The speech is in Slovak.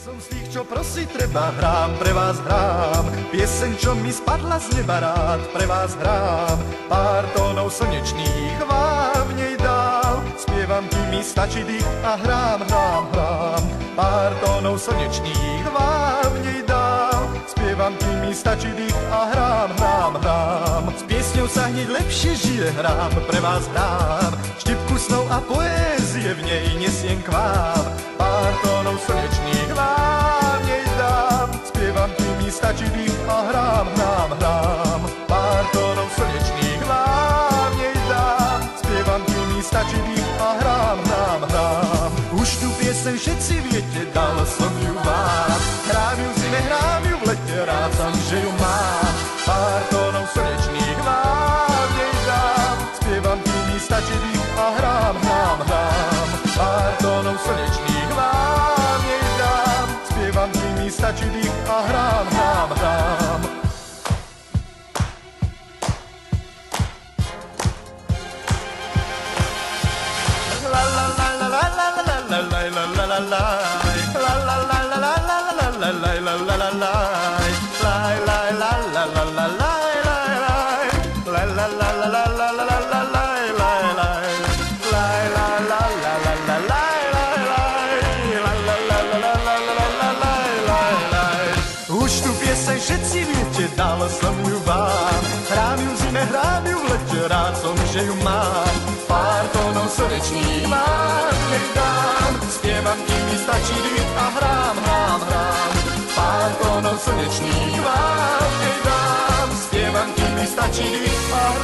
Som z tých, čo prosiť treba, hrám, pre vás hrám. Pieseň, čo mi spadla z neba, rád pre vás hrám. Pár tónov slnečných vám v nej dám. Spievam, kým mi stačí dých a hrám, hrám, hrám. Pár tónov slnečných vám v nej dám. Spievam, kým mi stačí dých a hrám, hrám, hrám. S piesňou sa hneď lepšie žije, hrám, pre vás hrám. Štipku snov a poézie v nej nesiem k vám. Pár tónov slnečných vám v nej dám. Spievam, kým mi stačí dých a hrám, hrám, hrám. Pár tónov slnečných vám v nej dám. Spievam, kým mi stačí dých a hrám, hrám, hrám. Už tu pieseň všetci viete, dal som ju vám. Hrám ju v zime, hrám ju v lete, rád som, že ju mám. Pár tónov slnečných vám v nej dám. Spievam, kým mi stačí dých a hrám, hrám, hrám. Pár tónov slnečných vám v nej dám. Spievam, kým mi stačí dých a hrám, hrám, hrám. La la la la la la la la la la la la la. La la la la la la la la la la la la la. La la la la la la la la. La la la la la la la la la la. Už tu pieseň všetci viete, dal som ju vám. Hrám ju v zime, hrám ju v lete, rád som, že ju mám. Pár tónov slnečných vám nej dám. Spievam, kým mi stačí dých a hrám, hrám, hrám. Pár tónov slnečných vám nej dám. Spievam, kým mi stačí dých a hrám.